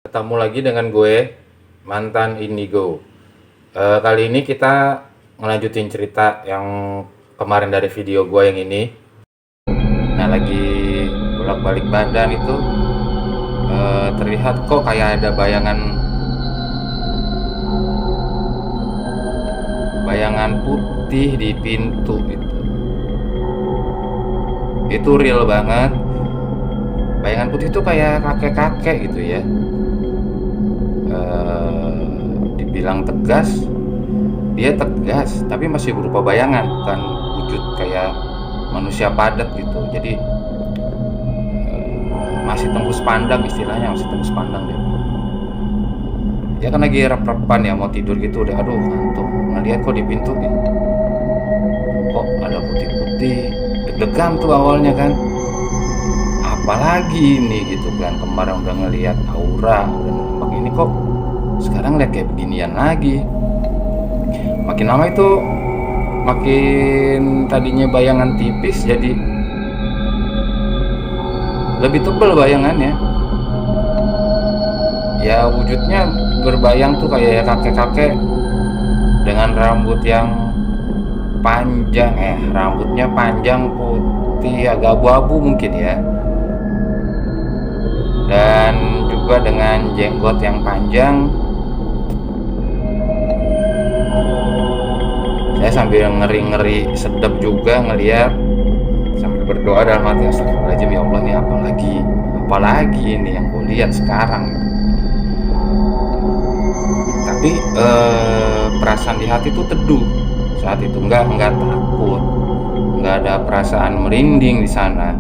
Ketemu lagi dengan gue, mantan Indigo. Kali ini kita ngelanjutin cerita yang kemarin dari video gue yang ini. Nah, lagi bolak-balik badan itu terlihat kok kayak ada bayangan putih di pintu itu. Itu real banget. Bayangan putih itu kayak kakek-kakek gitu ya. Dibilang tegas, dia tegas, tapi masih berupa bayangan, bukan wujud kayak manusia padat gitu. Jadi masih tembus pandang, istilahnya masih tembus pandang deh. Dia kan lagi rep-repan ya, mau tidur gitu, udah aduh ngantuk, ngeliat kok di pintu nih, kok ada putih-putih, deg-degan tuh awalnya kan, apalagi ini gitu kan. Kemarin udah ngeliat aura dan begini, kok sekarang lihat kayak beginian lagi. Makin lama itu makin tadinya bayangan tipis jadi lebih tebal bayangannya. Ya wujudnya berbayang tuh kayak kakek-kakek dengan rambut yang panjang, rambutnya panjang putih agak abu-abu mungkin ya, dan juga dengan jenggot yang panjang. Saya sambil ngeri-ngeri sedep juga ngeliat, sambil berdoa dalam hati, astagfirullahaladzim, ya Allah, nih apalagi ini yang gue lihat sekarang. Tapi perasaan di hati tuh teduh saat itu, nggak takut, nggak ada perasaan merinding di sana.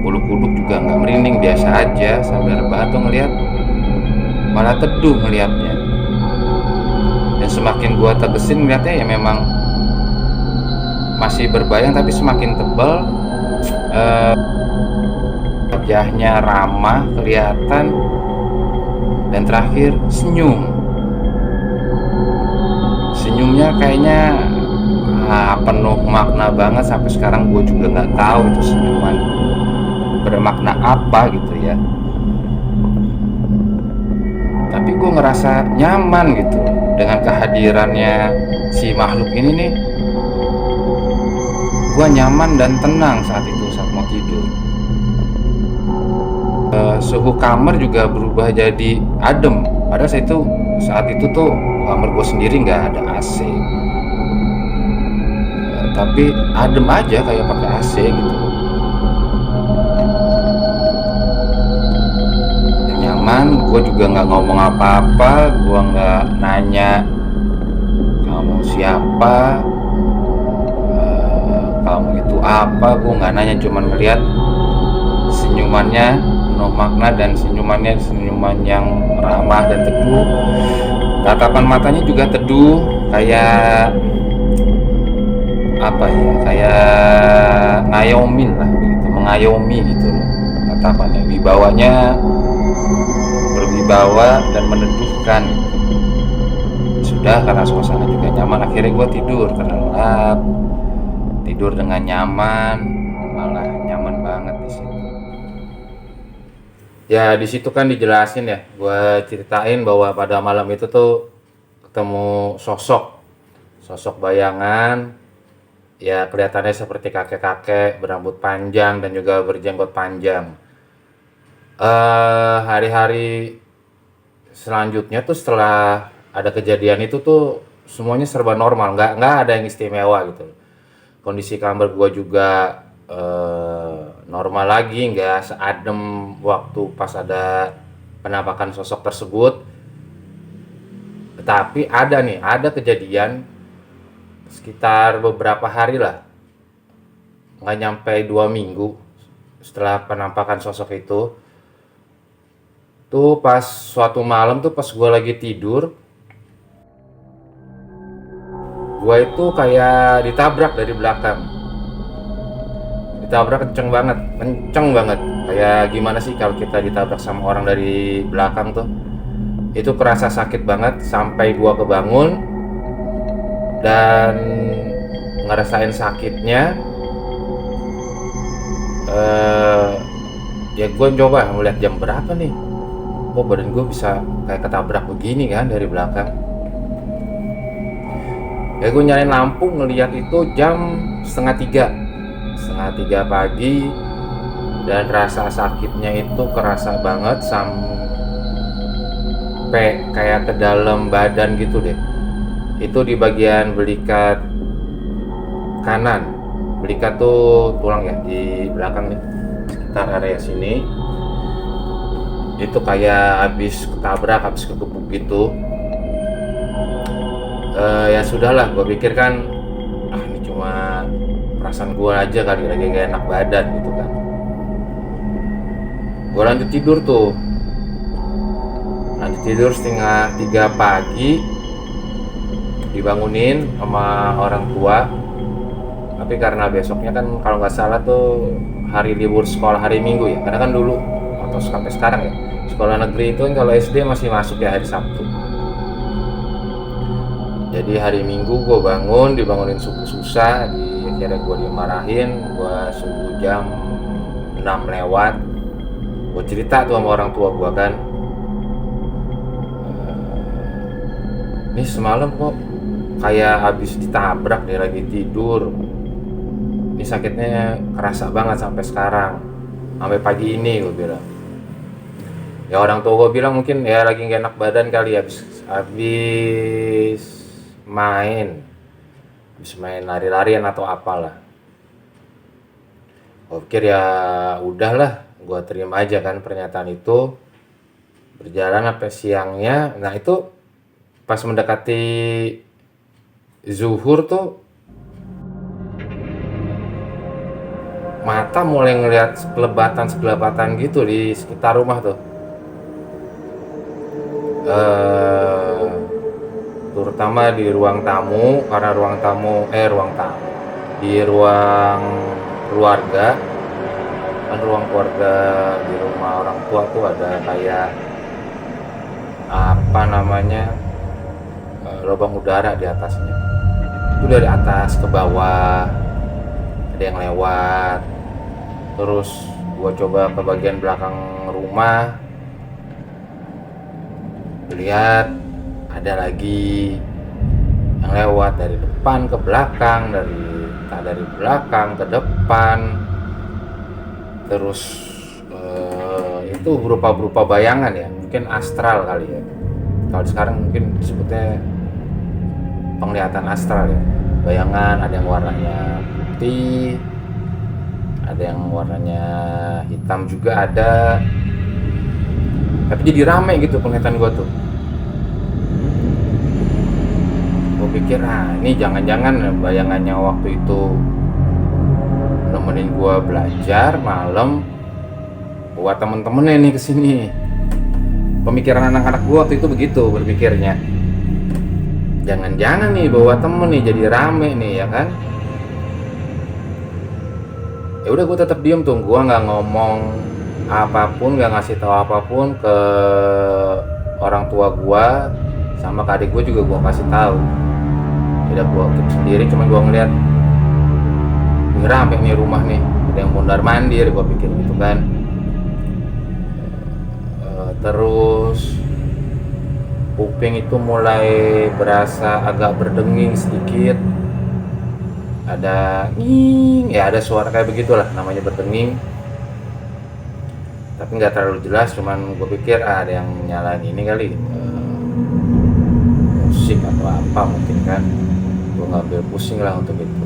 Bulu kuduk juga nggak merinding, biasa aja, sambil rebahan tuh ngeliat, malah teduh ngeliatnya. Dan semakin gua tegesin ngeliatnya, ya memang masih berbayang tapi semakin tebal. Wajahnya ramah kelihatan, dan terakhir senyumnya kayaknya penuh makna banget. Sampai sekarang gue juga nggak tahu itu senyuman bermakna apa gitu ya, tapi gue ngerasa nyaman gitu dengan kehadirannya si makhluk ini nih. Gue nyaman dan tenang saat itu, saat mau tidur. Suhu kamar juga berubah jadi adem, padahal saat itu tuh kamar gue sendiri nggak ada AC, tapi adem aja kayak pakai AC gitu. Nyaman, gue juga nggak ngomong apa-apa, gue nggak nanya kamu siapa, kamu itu apa, gue nggak nanya, cuman ngeliat senyumannya penuh makna, dan senyuman yang ramah dan teduh. Tatapan matanya juga teduh, kayak apa ya, kayak ngayomin lah begitu, mengayomi gitu loh tatapannya. Berwibawa dan meneduhkan. Sudah, karena suasana juga nyaman, akhirnya gue tidur terlelap, tidur dengan nyaman, malah nyaman banget di situ. Ya di situ kan dijelasin ya, gue ceritain bahwa pada malam itu tuh ketemu sosok bayangan, ya kelihatannya seperti kakek-kakek berambut panjang dan juga berjenggot panjang. Hari-hari selanjutnya tuh setelah ada kejadian itu tuh semuanya serba normal, nggak ada yang istimewa gitu. Kondisi kamar gue juga normal lagi, nggak seadem waktu pas ada penampakan sosok tersebut. Tetapi ada kejadian sekitar beberapa hari lah, nggak nyampe 2 minggu setelah penampakan sosok itu. Tuh pas suatu malam tuh, pas gue lagi tidur, gue itu kayak ditabrak dari belakang. Ditabrak kenceng banget. Kayak gimana sih kalau kita ditabrak sama orang dari belakang tuh, itu kerasa sakit banget. Sampai gue kebangun dan ngerasain sakitnya. Ya gue coba ngeliat jam berapa nih, kok badan gue bisa kayak ketabrak begini kan dari belakang. Ya gue nyalain lampu ngeliat itu jam setengah tiga pagi, dan rasa sakitnya itu kerasa banget sampai kayak ke dalam badan gitu deh. Itu di bagian belikat kanan. Belikat tuh tulang ya di belakang nih, sekitar area sini. Itu kayak habis ketabrak, habis kekepuk gitu. Ya sudahlah, gue pikir kan ini cuma perasaan gue aja kali, lagi gak enak badan gitu kan. Gue lanjut tidur tuh, setengah tiga pagi, dibangunin sama orang tua. Tapi karena besoknya kan kalau nggak salah tuh hari libur sekolah, hari Minggu ya, karena kan dulu atau sampai sekarang ya, sekolah negeri itu kan kalau SD masih masuk ya hari Sabtu. Jadi hari Minggu gue dibangunin subuh susah, akhirnya gue dimarahin. Gue subuh jam 6 lewat, gue cerita tuh sama orang tua gue kan, ini semalam kok kayak habis ditabrak deh, lagi tidur. Ini sakitnya kerasa banget sampai sekarang, sampai pagi ini, gue bilang. Ya orang tua gue bilang mungkin ya lagi gak enak badan kali, habis main lari-larian atau apalah. Gue pikir ya udahlah, gue terima aja kan pernyataan itu. Berjalan sampai siangnya. Nah itu pas mendekati zuhur tuh, mata mulai ngeliat sekelebatan gitu di sekitar rumah tuh. Terutama di ruang tamu, karena ruang tamu di ruang keluarga kan, ruang keluarga di rumah orang tua tuh ada kayak apa namanya, lubang udara di atasnya. Itu dari atas ke bawah ada yang lewat. Terus gua coba ke bagian belakang rumah, lihat ada lagi yang lewat dari depan ke belakang, dari belakang ke depan. Terus itu berupa bayangan ya, mungkin astral kali ya. Kalau sekarang mungkin disebutnya penglihatan astral ya. Bayangan, ada yang warnanya putih, ada yang warnanya hitam juga ada. Tapi jadi rame gitu penglihatan gue tuh. Gue pikir ini jangan-jangan bayangannya waktu itu nemenin gue belajar malam buat temen-temennya nih kesini. Pemikiran anak-anak gue waktu itu begitu berpikirnya. Jangan-jangan nih bawa temen nih jadi rame nih ya kan. Ya udah gue tetap diem tuh, gue nggak ngomong apapun, nggak ngasih tahu apapun ke orang tua gue, sama ke adik gue juga gue kasih tahu. Tidak, gue sendiri cuma gue ngeliat ini rame nih rumah nih, ada yang mondar mandir, gue pikir gitu kan. Terus kuping itu mulai berasa agak berdenging sedikit, ada ada suara kayak begitulah, namanya berdenging. Tapi nggak terlalu jelas, cuman gue pikir ada yang nyalain ini kali, musik atau apa mungkin kan. Gue ngambil pusing lah untuk itu.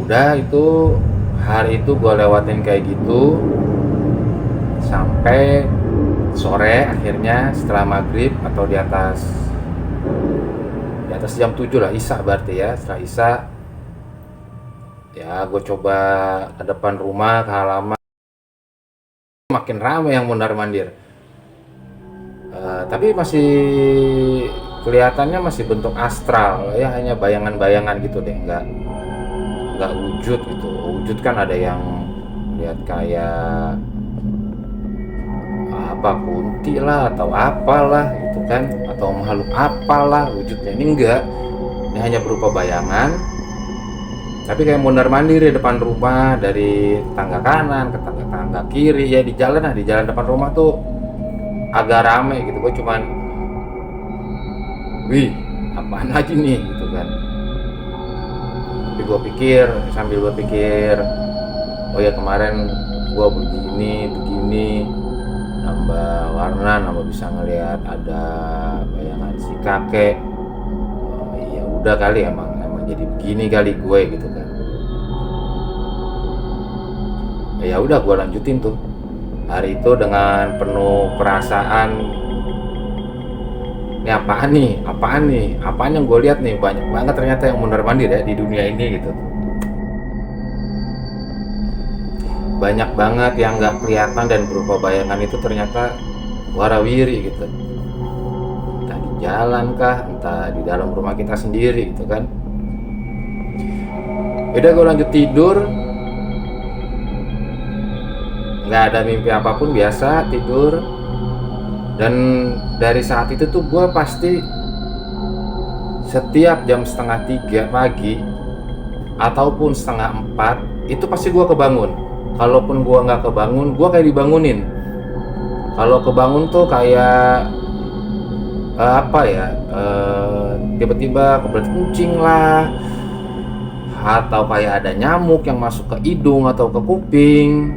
Udah, itu hari itu gue lewatin kayak gitu sampai sore. Akhirnya setelah maghrib atau di atas jam 7 lah, isya berarti ya. Setelah isya ya gue coba ke depan rumah, ke halaman, makin ramai yang mondar mandir. Tapi masih kelihatannya masih bentuk astral ya, hanya bayangan-bayangan gitu deh, nggak wujud gitu. Wujud kan ada yang lihat kayak apa, kunti lah atau apalah gitu kan, atau makhluk apalah wujudnya. Ini enggak, ini hanya berupa bayangan. Tapi kayak mondar mandir di depan rumah, dari tangga kanan ke tangga kiri, ya di jalan lah, di jalan depan rumah tuh agak rame gitu. Gue cuman, wih, apaan lagi nih gitu kan. Tapi gue pikir, sambil gue pikir, oh ya kemarin gue begini, nambah warna, nambah bisa ngelihat ada bayangan si kakek. Oh iya udah kali, emang jadi begini kali gue gitu kan. Ya udah, gue lanjutin tuh hari itu dengan penuh perasaan. Ini apaan yang gue lihat nih, banyak banget ternyata yang mondar mandir ya di dunia ini gitu. Banyak banget yang nggak kelihatan dan berupa bayangan itu ternyata warawiri gitu. Entah di jalan kah, entah di dalam rumah kita sendiri gitu kan. Udah, gue lanjut tidur, nggak ada mimpi apapun, biasa tidur. Dan dari saat itu tuh gue pasti setiap jam 2:30 pagi ataupun 3:30 itu pasti gue kebangun. Kalaupun gue nggak kebangun, gue kayak dibangunin. Kalau kebangun tuh kayak tiba-tiba kebelet kucing lah, atau kayak ada nyamuk yang masuk ke hidung atau ke kuping.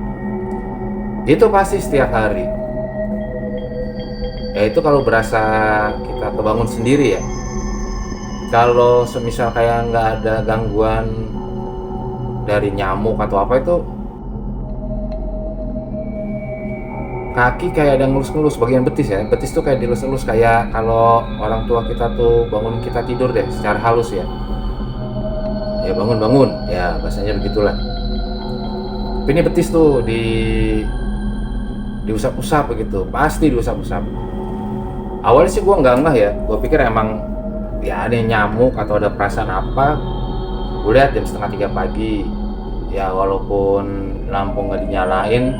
Itu pasti setiap hari. Ya itu kalau berasa kita kebangun sendiri ya. Kalau semisal kayak nggak ada gangguan dari nyamuk atau apa, itu kaki kayak ada ngelus-ngelus bagian betis ya. Betis tuh kayak dilus-elus, kayak kalau orang tua kita tuh bangun kita tidur deh secara halus ya. Ya bangun, ya bahasanya begitulah. Tapi ini betis tuh diusap-usap begitu, pasti diusap-usap. Awalnya sih gue nggak ya, gue pikir emang ya ada nyamuk atau ada perasaan apa. Gue lihat jam 2:30 pagi, ya walaupun lampu nggak dinyalain,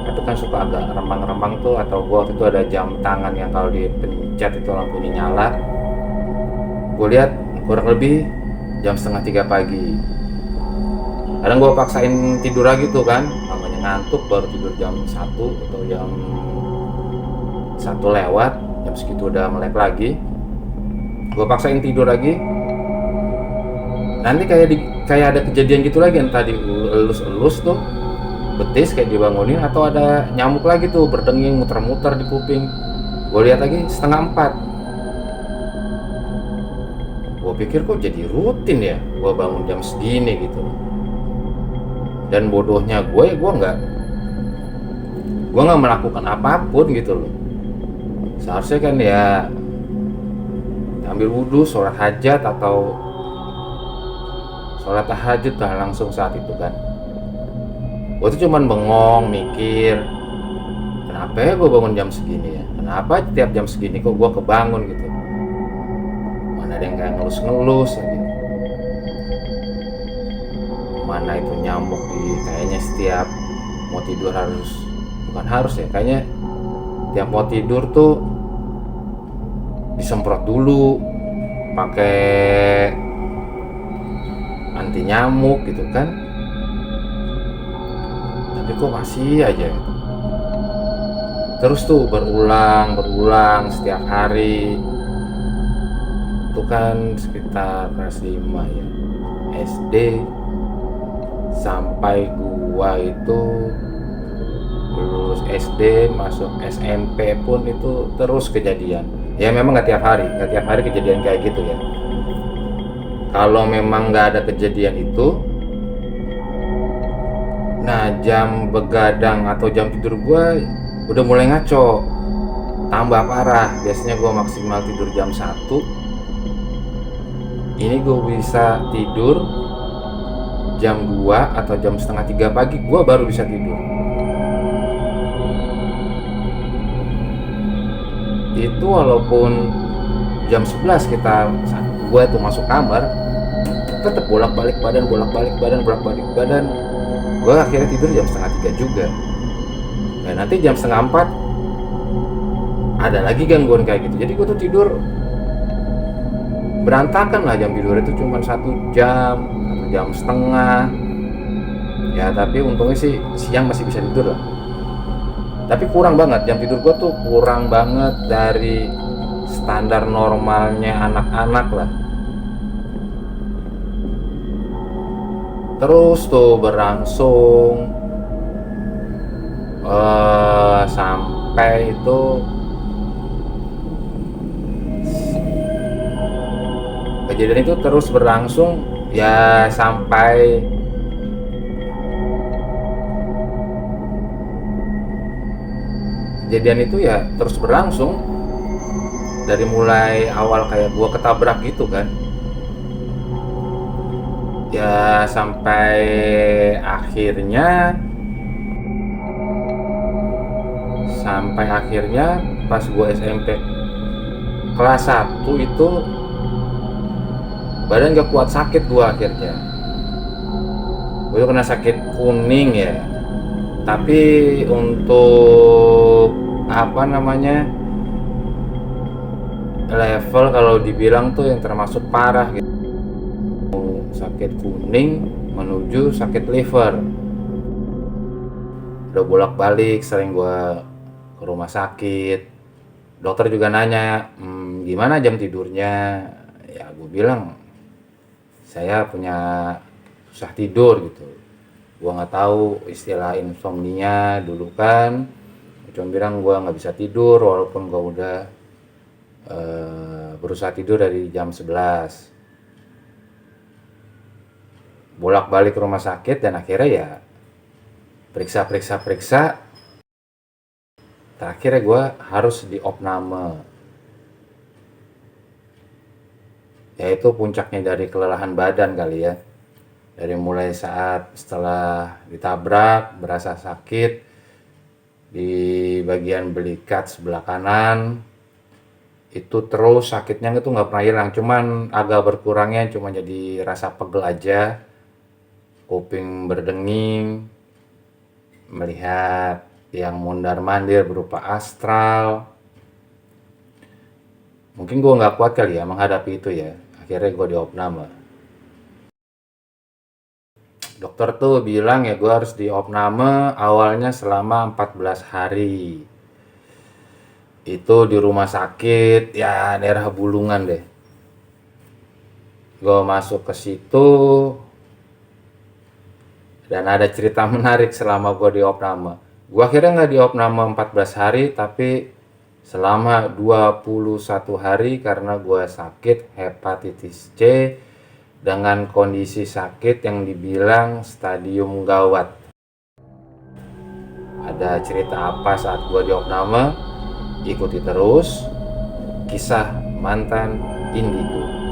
itu kan suka agak remang-remang tuh. Atau gue waktu itu ada jam tangan yang kalau dipencet itu lampunya nyala. Gue lihat kurang lebih jam 2:30 pagi. Kadang gue paksain tidur lagi tuh kan, namanya ngantuk, baru tidur jam 1 atau jam 1 lewat, jam segitu udah melek lagi. Gue paksain tidur lagi. Nanti kayak ada kejadian gitu lagi, entah dielus-elus tuh betis kayak dibangunin, atau ada nyamuk lagi tuh berdenging muter-muter di kuping. Gue lihat lagi 3:30. Gue pikir kok jadi rutin ya gue bangun jam segini gitu. Dan bodohnya gue nggak melakukan apapun gitu loh. Seharusnya kan ya ambil wudhu, sholat hajat atau sholat tahajud lah langsung saat itu kan. Gue tuh cuman bengong mikir, kenapa ya gue bangun jam segini ya? Kenapa tiap jam segini kok gue kebangun gitu? Mana ada yang kayak ngelus-ngelus lagi. Mana itu nyamuk kayaknya setiap mau tidur kayaknya tiap mau tidur tuh disemprot dulu pakai anti nyamuk gitu kan. Tapi kok masih aja terus tuh berulang setiap hari. Itu kan sekitar kelas 5 ya, SD, sampai gua itu lulus SD masuk SMP pun itu terus kejadian. Ya memang nggak tiap hari kejadian kayak gitu ya. Kalau memang nggak ada kejadian itu, nah jam begadang atau jam tidur gua udah mulai ngaco, tambah parah. Biasanya gua maksimal tidur jam 1, ini gua bisa tidur jam 2 atau jam 2:30 pagi, gue baru bisa tidur. Itu walaupun jam 11 gue tuh masuk kamar, tetap bolak-balik badan. Gue akhirnya tidur jam 2:30 juga. Dan nanti jam 3:30 ada lagi gangguan kayak gitu. Jadi gue tuh tidur berantakan lah, jam tidur itu cuma 1 jam, jam setengah. Ya tapi untungnya sih siang masih bisa tidur lah. Tapi kurang banget, jam tidur gue tuh kurang banget dari standar normalnya anak-anak lah. Terus tuh berlangsung sampai itu kejadian itu terus berlangsung ya sampai kejadian itu ya terus berlangsung dari mulai awal kayak gua ketabrak gitu kan, ya sampai akhirnya pas gua SMP kelas 1 itu badan gak kuat, sakit gua akhirnya. Gua kena sakit kuning ya, tapi untuk apa namanya level kalau dibilang tuh yang termasuk parah gitu, sakit kuning menuju sakit liver. Udah bolak-balik sering gua ke rumah sakit, dokter juga nanya, gimana jam tidurnya, ya gue bilang saya punya susah tidur gitu. Gua nggak tahu istilah insomnia dulu kan, cuma bilang gua nggak bisa tidur walaupun gua udah berusaha tidur dari jam 11. Bolak-balik ke rumah sakit dan akhirnya ya periksa, terakhirnya gue harus diopname, yaitu puncaknya dari kelelahan badan kali ya, dari mulai saat setelah ditabrak berasa sakit di bagian belikat sebelah kanan itu, terus sakitnya itu nggak pernah hilang, cuman agak berkurangnya cuma jadi rasa pegel aja, kuping berdenging, melihat yang mondar-mandir berupa astral. Mungkin gue nggak kuat kali ya menghadapi itu ya, akhirnya gue diopname. Dokter tuh bilang ya gue harus diopname awalnya selama 14 hari. Itu di rumah sakit ya daerah Bulungan deh. Gue masuk ke situ dan ada cerita menarik selama gue diopname. Gue akhirnya nggak diopname 14 hari tapi selama 21 hari karena gue sakit hepatitis C dengan kondisi sakit yang dibilang stadium gawat. Ada cerita apa saat gue diopname? Ikuti terus kisah mantan indigo.